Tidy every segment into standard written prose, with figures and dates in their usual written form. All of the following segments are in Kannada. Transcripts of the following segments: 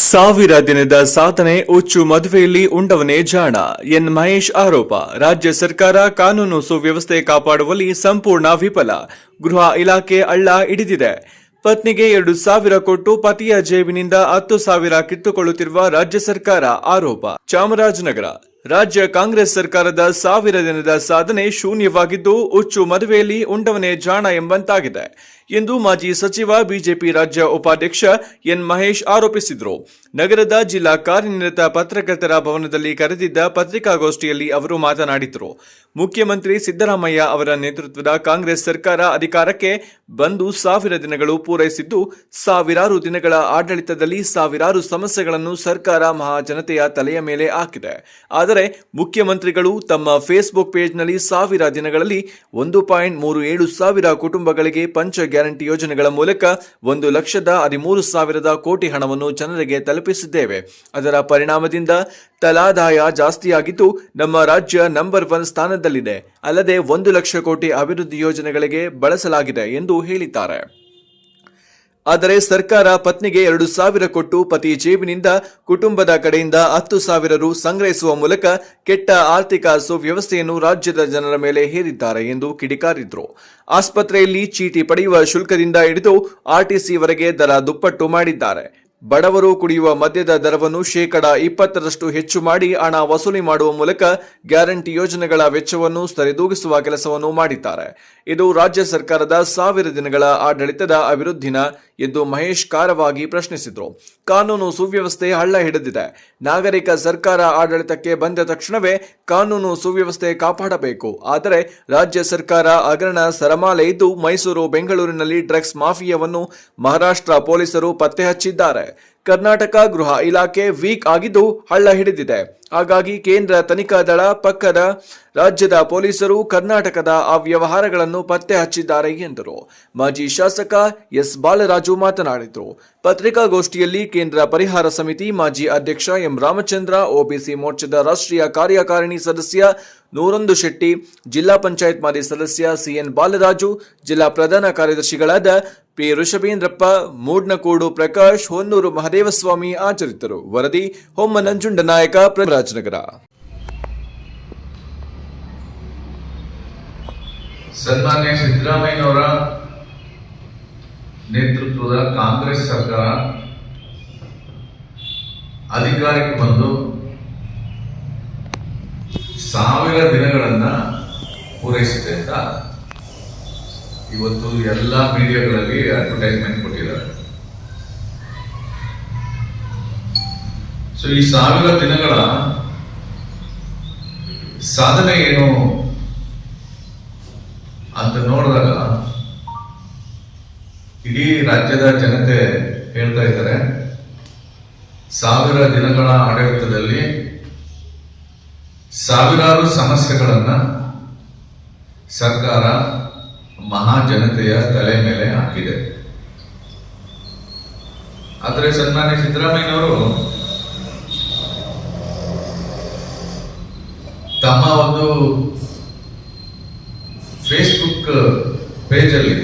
ಸಾವಿರ ದಿನದ ಸಾಧನೆ ಹುಚ್ಚು ಮದುವೆಯಲ್ಲಿ ಉಂಡವನೇ ಜಾಣ ಎನ್ ಮಹೇಶ್ ಆರೋಪ. ರಾಜ್ಯ ಸರ್ಕಾರ ಕಾನೂನು ಸುವ್ಯವಸ್ಥೆ ಕಾಪಾಡುವಲ್ಲಿ ಸಂಪೂರ್ಣ ವಿಫಲ. ಗೃಹ ಇಲಾಖೆ ಹಳ್ಳ ಹಿಡಿದಿದೆ. ಪತ್ನಿಗೆ 2,000 ಕೊಟ್ಟು ಪತಿಯ ಜೇಬಿನಿಂದ 10,000 ಕಿತ್ತುಕೊಳ್ಳುತ್ತಿರುವ ರಾಜ್ಯ ಸರ್ಕಾರ ಆರೋಪ. ಚಾಮರಾಜನಗರ ರಾಜ್ಯ ಕಾಂಗ್ರೆಸ್ ಸರ್ಕಾರದ 1000 ದಿನದ ಸಾಧನೆ ಶೂನ್ಯವಾಗಿದ್ದು ಹುಚ್ಚು ಮದುವೆಯಲ್ಲಿ ಉಂಡವನೇ ಜಾಣ ಎಂಬಂತಾಗಿದೆ ಎಂದು ಮಾಜಿ ಸಚಿವ ಬಿಜೆಪಿ ರಾಜ್ಯ ಉಪಾಧ್ಯಕ್ಷ ಎನ್ ಮಹೇಶ್ ಆರೋಪಿಸಿದರು. ನಗರದ ಜಿಲ್ಲಾ ಕಾರ್ಯನಿರತ ಪತ್ರಕರ್ತರ ಭವನದಲ್ಲಿ ಕರೆದಿದ್ದ ಪತ್ರಿಕಾಗೋಷ್ಠಿಯಲ್ಲಿ ಅವರು ಮಾತನಾಡಿದರು. ಮುಖ್ಯಮಂತ್ರಿ ಸಿದ್ದರಾಮಯ್ಯ ಅವರ ನೇತೃತ್ವದ ಕಾಂಗ್ರೆಸ್ ಸರ್ಕಾರ ಅಧಿಕಾರಕ್ಕೆ ಬಂದು 1000 ದಿನಗಳು ಪೂರೈಸಿದ್ದು, ಸಾವಿರಾರು ದಿನಗಳ ಆಡಳಿತದಲ್ಲಿ ಸಾವಿರಾರು ಸಮಸ್ಯೆಗಳನ್ನು ಸರ್ಕಾರ ಮಹಾಜನತೆಯ ತಲೆಯ ಮೇಲೆ ಹಾಕಿದೆ. ಆದರೆ ಮುಖ್ಯಮಂತ್ರಿಗಳು ತಮ್ಮ ಫೇಸ್ಬುಕ್ ಪೇಜ್ನಲ್ಲಿ 1000 ದಿನಗಳಲ್ಲಿ 1.37 ಸಾವಿರ ಕುಟುಂಬಗಳಿಗೆ ಪಂಚ ಗ್ಯಾರಂಟಿ ಯೋಜನೆಗಳ ಮೂಲಕ 1,13,000 ಕೋಟಿ ಹಣವನ್ನು ಜನರಿಗೆ ತಲುಪಿಸಿದ್ದೇವೆ. ಅದರ ಪರಿಣಾಮದಿಂದ ತಲಾದಾಯ ಜಾಸ್ತಿಯಾಗಿದ್ದು ನಮ್ಮ ರಾಜ್ಯ ನಂಬರ್ 1 ಸ್ಥಾನದಲ್ಲಿದೆ. ಅಲ್ಲದೆ 1 ಲಕ್ಷ ಕೋಟಿ ಅಭಿವೃದ್ಧಿ ಯೋಜನೆಗಳಿಗೆ ಬಳಸಲಾಗಿದೆ ಎಂದು ಹೇಳಿದ್ದಾರೆ. ಆದರೆ ಸರ್ಕಾರ ಪತ್ನಿಗೆ 2,000 ಕೊಟ್ಟು ಪತಿ ಜೇಬಿನಿಂದ ಕುಟುಂಬದ ಕಡೆಯಿಂದ 10,000 ರು ಸಂಗ್ರಹಿಸುವ ಮೂಲಕ ಕೆಟ್ಟ ಆರ್ಥಿಕ ಸುವ್ಯವಸ್ಥೆಯನ್ನು ರಾಜ್ಯದ ಜನರ ಮೇಲೆ ಹೇರಿದ್ದಾರೆ ಎಂದು ಕಿಡಿಕಾರಿದ್ರು. ಆಸ್ಪತ್ರೆಯಲ್ಲಿ ಚೀಟಿ ಪಡೆಯುವ ಶುಲ್ಕದಿಂದ ಹಿಡಿದು ಆರ್ಟಿಸಿವರೆಗೆ ದರ ದುಪ್ಪಟ್ಟು ಮಾಡಿದ್ದಾರೆ. ಬಡವರು ಕುಡಿಯುವ ಮದ್ಯದ ದರವನ್ನು 20% ಹೆಚ್ಚು ಮಾಡಿ ಹಣ ವಸೂಲಿ ಮಾಡುವ ಮೂಲಕ ಗ್ಯಾರಂಟಿ ಯೋಜನೆಗಳ ವೆಚ್ಚವನ್ನು ಸರಿದೂಗಿಸುವ ಕೆಲಸವನ್ನು ಮಾಡಿದ್ದಾರೆ. ಇದು ರಾಜ್ಯ ಸರ್ಕಾರದ 1000 ದಿನಗಳ ಆಡಳಿತದ ಅಭಿವೃದ್ಧಿನ ಎಂದು ಮಹೇಶ್ ಖಾರವಾಗಿ ಪ್ರಶ್ನಿಸಿದರು. ಕಾನೂನು ಸುವ್ಯವಸ್ಥೆ ಹಳ್ಳ ಹಿಡಿದಿದೆ. ನಾಗರಿಕ ಸರ್ಕಾರ ಆಡಳಿತಕ್ಕೆ ಬಂದ ತಕ್ಷಣವೇ ಕಾನೂನು ಸುವ್ಯವಸ್ಥೆ ಕಾಪಾಡಬೇಕು. ಆದರೆ ರಾಜ್ಯ ಸರ್ಕಾರ ಹಗರಣ ಸರಮಾಲೆ ಇದ್ದು ಮೈಸೂರು, ಬೆಂಗಳೂರಿನಲ್ಲಿ ಡ್ರಗ್ಸ್ ಮಾಫಿಯಾವನ್ನು ಮಹಾರಾಷ್ಟ್ರ ಪೊಲೀಸರು ಪತ್ತೆ ಹಚ್ಚಿದ್ದಾರೆ. ಕರ್ನಾಟಕ ಗೃಹ ಇಲಾಖೆ ವೀಕ್ ಆಗಿದ್ದು ಹಳ್ಳ ಹಿಡಿದಿದೆ. ಹಾಗಾಗಿ ಕೇಂದ್ರ ತನಿಖಾ ದಳ ಪಕ್ಕದ ರಾಜ್ಯದ ಪೊಲೀಸರು ಕರ್ನಾಟಕದ ಅವ್ಯವಹಾರಗಳನ್ನು ಪತ್ತೆ ಹಚ್ಚಿದ್ದಾರೆ ಎಂದರು. ಮಾಜಿ ಶಾಸಕ ಎಸ್ ಬಾಲರಾಜು ಮಾತನಾಡಿದರು. ಪತ್ರಿಕಾಗೋಷ್ಠಿಯಲ್ಲಿ ಕೇಂದ್ರ ಪರಿಹಾರ ಸಮಿತಿ ಮಾಜಿ ಅಧ್ಯಕ್ಷ ಎಂ ರಾಮಚಂದ್ರ, ಒಬಿಸಿ ಮೋರ್ಚಾದ ರಾಷ್ಟ್ರೀಯ ಕಾರ್ಯಕಾರಿಣಿ ಸದಸ್ಯ ನೂರೊಂದು ಶೆಟ್ಟಿ, ಜಿಲ್ಲಾ ಪಂಚಾಯತ್ ಮಾಜಿ ಸದಸ್ಯ ಸಿಎನ್ ಬಾಲರಾಜು, ಜಿಲ್ಲಾ ಪ್ರಧಾನ ಕಾರ್ಯದರ್ಶಿಗಳಾದ ಪಿ ಋಷಭೇಂದ್ರಪ್ಪ, ಮೂಡ್ನಕೋಡು ಪ್ರಕಾಶ್, ಹೊನ್ನೂರು ಮಹದೇವಸ್ವಾಮಿ ಹಾಜರಿದ್ದರು. ವರದಿ ಹೊಮ್ಮ ನಂಜುಂಡನಾಯಕ, ರಾಜನಗರ. ಸನ್ಮಾನ್ಯ ಸಿದ್ದರಾಮಯ್ಯನವರ ನೇತೃತ್ವದ ಕಾಂಗ್ರೆಸ್ ಸರ್ಕಾರ ಅಧಿಕಾರಕ್ಕೆ ಬಂದು 1000 ದಿನಗಳನ್ನ ಪೂರೈಸಿದೆ ಅಂತ ಇವತ್ತು ಎಲ್ಲ ಮೀಡಿಯಾಗಳಲ್ಲಿ ಅಡ್ವರ್ಟೈಸ್ಮೆಂಟ್ ಕೊಟ್ಟಿದ್ದಾರೆ. ಸೊ ಈ 1000 ದಿನಗಳ ಸಾಧನೆ ಏನು ಅಂತ ನೋಡಿದಾಗ ಇಡೀ ರಾಜ್ಯದ ಜನತೆ ಹೇಳ್ತಾ ಇದ್ದಾರೆ, 1000 ದಿನಗಳ ಆಡಳಿತದಲ್ಲಿ ಸಾವಿರಾರು ಸಮಸ್ಯೆಗಳನ್ನ ಸರ್ಕಾರ ಮಹಾಜನತೆಯ ತಲೆ ಮೇಲೆ ಹಾಕಿದೆ. ಆದರೆ ಸನ್ಮಾನ್ಯ ಸಿದ್ದರಾಮಯ್ಯನವರು ತಮ್ಮ ಒಂದು ಫೇಸ್ಬುಕ್ ಪೇಜಲ್ಲಿ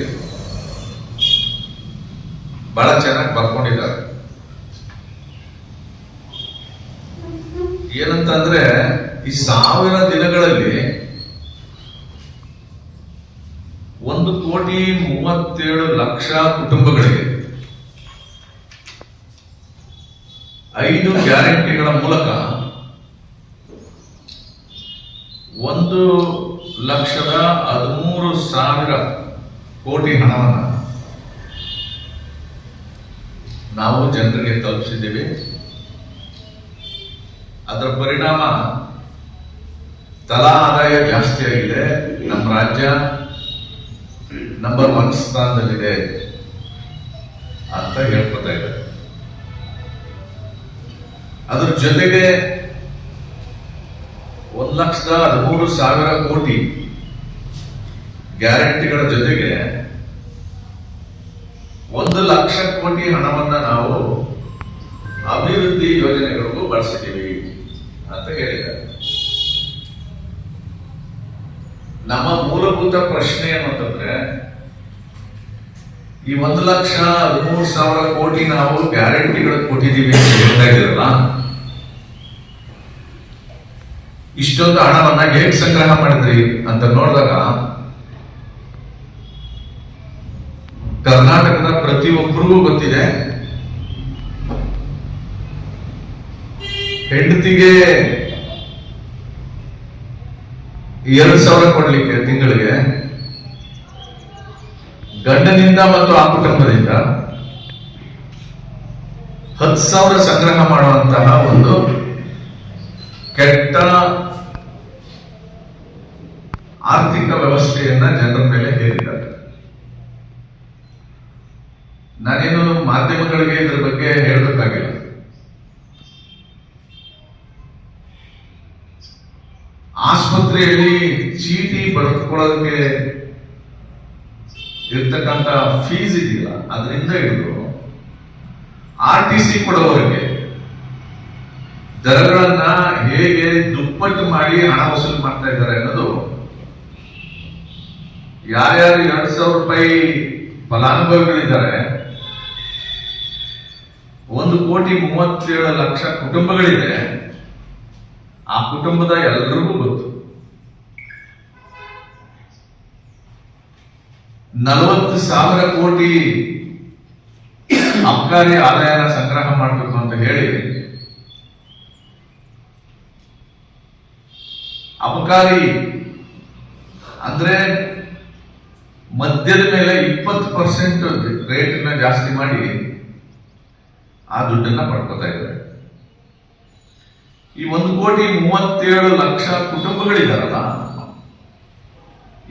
ಬಹಳ ಚೆನ್ನಾಗಿ ಬರ್ಕೊಂಡಿದ್ದಾರೆ. ಏನಂತಂದ್ರೆ ಈ 1000 ದಿನಗಳಲ್ಲಿ 1,37,00,000 ಕುಟುಂಬಗಳಿಗೆ 5 ಗ್ಯಾರಂಟಿಗಳ ಮೂಲಕ 1,13,000 ಕೋಟಿ ಹಣವನ್ನು ನಾವು ಜನರಿಗೆ ತಲುಪಿಸಿದ್ದೇವೆ. ಅದರ ಪರಿಣಾಮ ತಲಾ ಆದಾಯ ಜಾಸ್ತಿ ಆಗಿದೆ. ನಮ್ಮ ರಾಜ್ಯ ನಂಬರ್ 1 ಸ್ಥಾನದಲ್ಲಿದೆ ಅಂತ ಹೇಳ್ಕೊತಾ ಇದ್ದಾರೆ. ಅದ್ರ ಜೊತೆಗೆ 1,13,000 ಕೋಟಿ ಗ್ಯಾರಂಟಿಗಳ ಜೊತೆಗೆ 1 ಲಕ್ಷ ಕೋಟಿ ಹಣವನ್ನ ನಾವು ಅಭಿವೃದ್ಧಿ ಯೋಜನೆಗಳಿಗೂ ಬಳಸಿದ್ದೀವಿ ಅಂತ ಹೇಳಿದ್ದಾರೆ. ನಮ್ಮ ಮೂಲಭೂತ ಪ್ರಶ್ನೆ ಏನಂತಂದ್ರೆ ಈ 1,13,000 ಕೋಟಿ ನಾವು ಗ್ಯಾರಂಟಿಗಳು ಕೊಟ್ಟಿದ್ದೀವಿ ಅಂತ ಹೇಳ್ತಾ ಇದ್ದೀರಲ್ಲ, ಇಷ್ಟೊಂದು ಹಣವನ್ನ ಹೇಗೆ ಸಂಗ್ರಹ ಮಾಡಿದ್ರಿ ಅಂತ ನೋಡಿದಾಗ ಕರ್ನಾಟಕದ ಪ್ರತಿಯೊಬ್ಬರಿಗೂ ಗೊತ್ತಿದೆ. ಹೆಂಡತಿಗೆ 2,000 ಕೊಡ್ಲಿಕ್ಕೆ ತಿಂಗಳಿಗೆ, ಗಂಡನಿಂದ ಮತ್ತು ಆ ಕುಟುಂಬದಿಂದ 10,000 ಸಂಗ್ರಹ ಮಾಡುವಂತಹ ಒಂದು ಕೆಟ್ಟ ಆರ್ಥಿಕ ವ್ಯವಸ್ಥೆಯನ್ನ ಜನರ ಮೇಲೆ ಹೇರಿದ್ದಾರೆ. ನಾನೇನು ಮಾಧ್ಯಮಗಳಿಗೆ ಇದ್ರ ಬಗ್ಗೆ ಹೇಳಬೇಕಾಗಿಲ್ಲ. ಆಸ್ಪತ್ರೆಯಲ್ಲಿ ಚೀಟಿ ಬರೆದುಕೊಳ್ಳೋದಕ್ಕೆ ಇರ್ತಕ್ಕಂಥ ಫೀಸ್ ಇದೆಯಲ್ಲ, ಅದರಿಂದ ಹಿಡಿದು RTC ಕೊಡೋವರೆಗೆ ದರಗಳನ್ನ ಹೇಗೆ ದುಪ್ಪಟ್ಟು ಮಾಡಿ ಹಣ ವಸೂಲು ಮಾಡ್ತಾ ಇದ್ದಾರೆ ಅನ್ನೋದು, ಯಾರ್ಯಾರು 2,000 ರೂಪಾಯಿ ಫಲಾನುಭವಿಗಳಿದ್ದಾರೆ, 1,37,00,000 ಕುಟುಂಬಗಳಿದೆ, ಆ ಕುಟುಂಬದ ಎಲ್ಲರಿಗೂ ಗೊತ್ತು. 40,000 ಕೋಟಿ ಅಬಕಾರಿ ಆದಾಯನ ಸಂಗ್ರಹ ಮಾಡಬೇಕು ಅಂತ ಹೇಳಿ ಅಬಕಾರಿ ಅಂದ್ರೆ ಮದ್ಯದ ಮೇಲೆ 20% ರೇಟ್ ಜಾಸ್ತಿ ಮಾಡಿ ಆ ದುಡ್ಡನ್ನ ಪಡ್ಕೋತಾ ಇದ್ದಾರೆ. ಈ 1,37,00,000 ಕುಟುಂಬಗಳಿದಾರಲ್ಲ,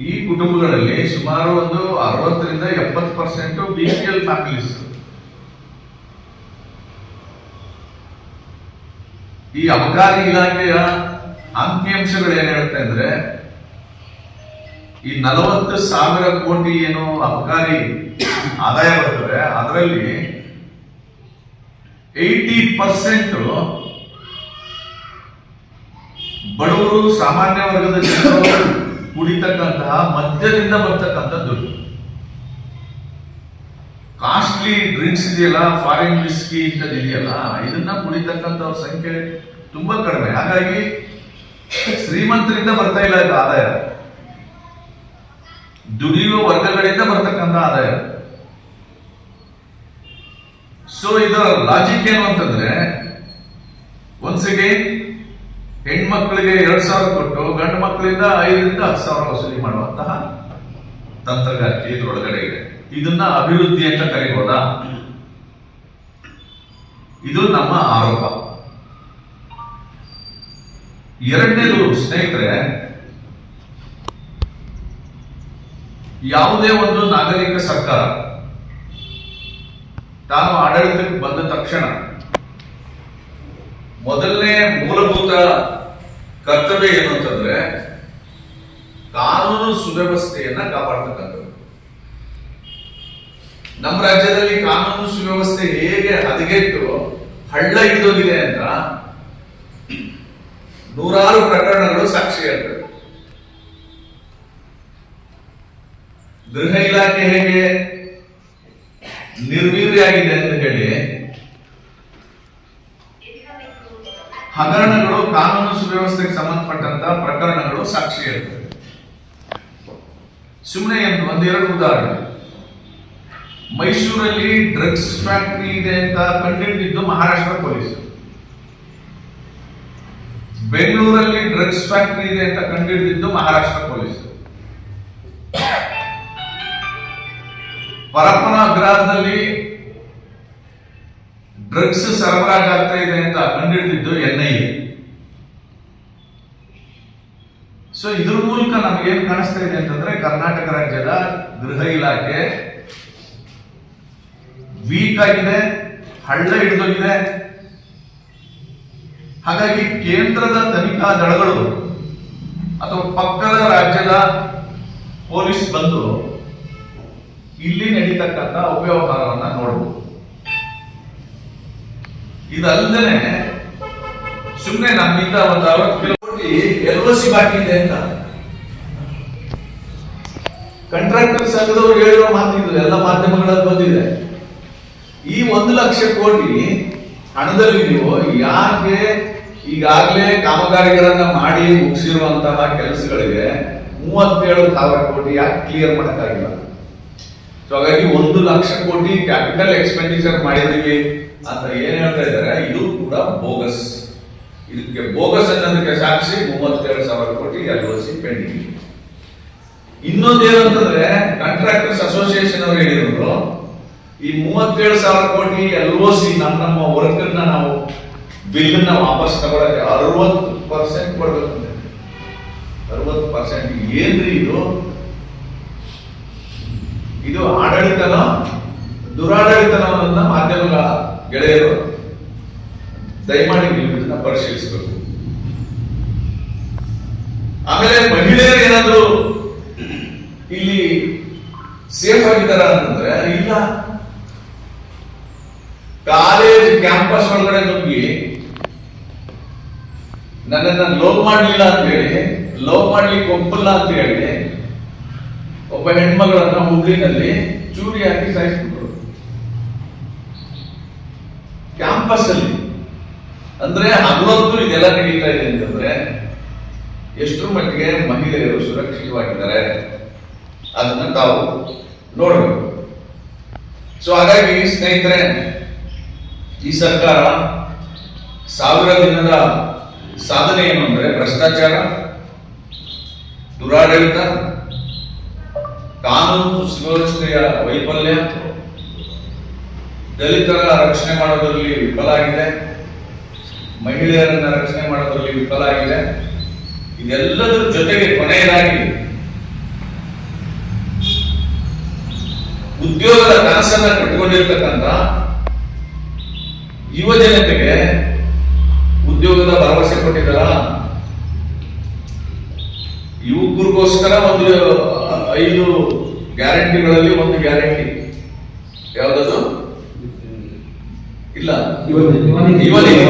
ಈ ಕುಟುಂಬಗಳಲ್ಲಿ ಸುಮಾರು ಒಂದು 60ರಿಂದ 70% BPL ಫ್ಯಾಮಿಲೀಸ್. ಈ ಅಬಕಾರಿ ಇಲಾಖೆಯ ಅಂಕಿಅಂಶಗಳು ಏನ್ ಹೇಳುತ್ತೆ ಅಂದ್ರೆ, ಈ 40,000 ಕೋಟಿ ಏನು ಅಬಕಾರಿ ಆದಾಯ ಬರ್ತದೆ, ಅದರಲ್ಲಿ 80% ಬಡವರು, ಸಾಮಾನ್ಯ ವರ್ಗದ ಜನರು ಕುಡಿತಕ್ಕಂತಹ ಮದ್ಯದಿಂದ ಬರ್ತಕ್ಕಂಥ ದುಡ್ಡು. ಕಾಸ್ಟ್ಲಿ ಡ್ರಿಂಕ್ಸ್ ಇದೆಯಲ್ಲ, ಫಾರಿನ್ ವಿಸ್ಕಿ ಇಂಥದ್ದು ಇದೆಯಲ್ಲ, ಇದನ್ನ ಕುಡಿತಕ್ಕಂಥವ್ರ ಸಂಖ್ಯೆ ತುಂಬಾ ಕಡಿಮೆ. ಹಾಗಾಗಿ ಶ್ರೀಮಂತರಿಂದ ಬರ್ತಾ ಇಲ್ಲ ಇದು ಆದಾಯ, ದುಡಿಯುವ ವರ್ಗಗಳಿಂದ ಬರ್ತಕ್ಕಂಥ ಆದಾಯ. ಸೊ ಇದರ ಲಾಜಿಕ್ ಏನು ಅಂತಂದ್ರೆ, ಒನ್ಸ್ ಅಗೇನ್ ಹೆಣ್ಮಕ್ಳಿಗೆ 2,000 ಕೊಟ್ಟು ಗಂಡು ಮಕ್ಕಳಿಂದ 5ರಿಂದ 10,000 ವಸೂಲಿ ಮಾಡುವಂತಹ ತಂತ್ರಗಾರಿಕೆ ಇದರೊಳಗಡೆ ಇದೆ. ಇದನ್ನ ಅಭಿವೃದ್ಧಿ ಅಂತ ಕರೀಬಹುದಾ? ಇದು ನಮ್ಮ ಆರೋಪ. ಎರಡನೇದು ಸ್ನೇಹಿತರೆ, ಯಾವುದೇ ಒಂದು ನಾಗರಿಕ ಸರ್ಕಾರ ತಾನು ಆಡಳಿತಕ್ಕೆ ಬಂದ ತಕ್ಷಣ ಮೊದಲನೇ ಮೂಲಭೂತ ಕರ್ತವ್ಯ ಏನು ಅಂತಂದ್ರೆ ಕಾನೂನು ಸುವ್ಯವಸ್ಥೆಯನ್ನ ಕಾಪಾಡ್ತಕ್ಕಂಥದ್ದು. ನಮ್ಮ ರಾಜ್ಯದಲ್ಲಿ ಕಾನೂನು ಸುವ್ಯವಸ್ಥೆ ಹೇಗೆ ಹದಗೆಟ್ಟು ಹಳ್ಳ ಹಿಡಿದೋಗಿದೆ ಅಂತ ನೂರಾರು ಪ್ರಕರಣಗಳು ಸಾಕ್ಷಿ ಹೇಳ್ತವೆ. ಗೃಹ ಇಲಾಖೆ ಹೇಗೆ ನಿರ್ವೀರ್ಯಾಗಿದೆ ಅಂತ ಹೇಳಿ ಹಗರಣಗಳು, ಕಾನೂನು ಸುವ್ಯವಸ್ಥೆಗೆ ಸಂಬಂಧಪಟ್ಟಂತ ಪ್ರಕರಣಗಳು ಸಾಕ್ಷಿ ಹೇಳ್ತವೆ. ಸುಮ್ಮನೆ ಒಂದೆರಡು ಉದಾಹರಣೆ. ಮೈಸೂರಲ್ಲಿ ಡ್ರಗ್ಸ್ ಫ್ಯಾಕ್ಟರಿ ಇದೆ ಅಂತ ಕಂಡುಹಿಡಿದಿದ್ದು ಮಹಾರಾಷ್ಟ್ರ ಪೊಲೀಸರು. ಬೆಂಗಳೂರಲ್ಲಿ ಡ್ರಗ್ಸ್ ಫ್ಯಾಕ್ಟರಿ ಇದೆ ಅಂತ ಕಂಡುಹಿಡಿದಿದ್ದು ಮಹಾರಾಷ್ಟ್ರ ಪೊಲೀಸರು. ಪರಪ್ಪನ ಅಗ್ರಹಾರದಲ್ಲಿ ಡ್ರಗ್ಸ್ ಸರಬರಾಜಾಗ್ತಾ ಇದೆ ಅಂತ ಕಂಡುಹಿಡಿದಿದ್ದು NIA. ಸೊ ಇದ್ರ ಮೂಲಕ ನಮಗೇನು ಕಾಣಿಸ್ತಾ ಇದೆ ಅಂತಂದ್ರೆ, ಕರ್ನಾಟಕ ರಾಜ್ಯದ ಗೃಹ ಇಲಾಖೆ ವೀಕ್ ಆಗಿದೆ, ಹಳ್ಳ ಹಿಡಿದೋಗಿದೆ. ಹಾಗಾಗಿ ಕೇಂದ್ರದ ತನಿಖಾ ದಳಗಳು ಅಥವಾ ಪಕ್ಕದ ರಾಜ್ಯದ ಪೊಲೀಸ್ ಬಂದು ಇಲ್ಲಿ ನಡೀತಕ್ಕಂಥ ಅವ್ಯವಹಾರವನ್ನ ನೋಡಬಹುದು. ಇದಲ್ಲದೆ ಸುಮ್ಮನೆ ನಮ್ಮಿಂದ ಒಂದು 60 ಕೋಟಿ LOC ಬಾಕಿ ಇದೆ ಅಂತ ಕಾಂಟ್ರಾಕ್ಟರ್ ಸಂಘದವರು ಹೇಳಿರೋ ಮಾತು ಇದು ಎಲ್ಲ ಮಾಧ್ಯಮಗಳಲ್ಲಿ ಬಂದಿದೆ. ಈ 1 ಲಕ್ಷ ಕೋಟಿ ಹಣದಲ್ಲಿ ನೀವು ಯಾಕೆ ಈಗಾಗಲೇ ಕಾಮಗಾರಿಗಳನ್ನ ಮಾಡಿ ಮುಗಿಸಿರುವಂತಹ ಕೆಲಸಗಳಿಗೆ 37,000 ಕೋಟಿ ಯಾಕೆ ಕ್ಲಿಯರ್ ಮಾಡಕ್ಕಾಗಿಲ್ಲ? ಸೊ ಹಾಗಾಗಿ 1 ಲಕ್ಷ ಕೋಟಿ ಕ್ಯಾಪಿಟಲ್ ಎಕ್ಸ್ಪೆಂಡಿಚರ್ ಮಾಡಿದೀವಿ ಅಂತ ಏನ್ ಹೇಳ್ತಾ ಇದ್ದಾರೆ, ಇದು ಕೂಡ ಬೋಗಸ್. ಇದಕ್ಕೆ ಬೋಗಸ್ ಅನ್ನೋದಕ್ಕೆ ಸಾಕ್ಷಿ 37,000 ಕೋಟಿ LOC ಪೆಂಡಿಂಗ್. ಇನ್ನೊಂದೇನಂತಂದ್ರೆ ಕಾಂಟ್ರಾಕ್ಟರ್ಸ್ ಅಸೋಸಿಯೇಷನ್ ಅವರು ಹೇಳಿದ್ರು, ಈ 37,000 ಕೋಟಿ LOC ನಮ್ಮ ವರ್ಕರ್ನ ನಾವು ಬಿಲ್ ನ ವಾಪಸ್ ತಗೊಳಕ್ಕೆ 60% ಕೊಡ್ಬೇಕಂತೆ. 60% ಏನ್ರಿ ಇದು? ಇದು ಆಡಳಿತನೋ ದುರಾಡಳಿತನೋ ಅನ್ನೋದನ್ನ ಮಾಧ್ಯಮಗಳ ಗೆಳೆಯರು ದಯಮಾಡಿ ನೀವು ಇದನ್ನ ಪರಿಶೀಲಿಸಬೇಕು. ಆಮೇಲೆ ಮಹಿಳೆಯರು ಏನಾದ್ರು ಇಲ್ಲಿ ಸೇಫ್ ಆಗಿದ್ದಾರ ಅಂತಂದ್ರೆ ಇಲ್ಲ. ಕಾಲೇಜ್ ಕ್ಯಾಂಪಸ್ ಒಳಗಡೆ ನುಗ್ಗಿ ನನ್ನನ್ನ ಲವ್ ಮಾಡ್ಲಿಲ್ಲ ಅಂತ ಹೇಳಿ, ಲವ್ ಮಾಡ್ಲಿಕ್ಕೆ ಒಪ್ಪಲ್ಲ ಅಂತ ಹೇಳಿ ಒಬ್ಬ ಹೆಣ್ಮಗಳನ್ನ ಹುಬ್ಳಿನಲ್ಲಿ ಚೂರಿ ಹಾಕಿ ಸಾಯಿಸ್ಬಿಟ್ರು ಕ್ಯಾಂಪಸ್ ಅಲ್ಲಿ. ಅಂದ್ರೆ ಹಗಲೊತ್ತು ಇದೆಲ್ಲ ನಡೀತಾ ಇದೆ ಅಂತಂದ್ರೆ ಎಷ್ಟರ ಮಟ್ಟಿಗೆ ಮಹಿಳೆಯರು ಸುರಕ್ಷಿತವಾಗಿದ್ದಾರೆ ಅದನ್ನ ತಾವು ನೋಡಬೇಕು. ಸೊ ಹಾಗಾಗಿ ಸ್ನೇಹಿತರೆ, ಈ ಸರ್ಕಾರ 1000 ದಿನದ ಸಾಧನೆ ಏನು ಅಂದ್ರೆ ಭ್ರಷ್ಟಾಚಾರ, ದುರಾಡಳಿತ, ಕಾನೂನು ಸುವ್ಯವಸ್ಥೆಯ ವೈಫಲ್ಯ, ದಲಿತರ ರಕ್ಷಣೆ ಮಾಡೋದ್ರಲ್ಲಿ ವಿಫಲ ಆಗಿದೆ, ಮಹಿಳೆಯರನ್ನ ರಕ್ಷಣೆ ಮಾಡೋದ್ರಲ್ಲಿ ವಿಫಲ ಆಗಿದೆ. ಇದೆಲ್ಲದರ ಜೊತೆಗೆ ಕೊನೆಯದಾಗಿ ಉದ್ಯೋಗದ ಕನಸನ್ನ ಕಟ್ಟಿಕೊಂಡಿರ್ತಕ್ಕಂಥ ಯುವ ಜನತೆಗೆ ಉದ್ಯೋಗದ ಭರವಸೆ ಕೊಟ್ಟಿದ್ದಾರ. ಯುವಕರಿಗೋಸ್ಕರ 5 ಗ್ಯಾರಂಟಿಗಳಲ್ಲಿ ಒಂದು ಗ್ಯಾರಂಟಿ ಯಾವ್ದದು ಇಲ್ಲ, ಇವನಿಗೆ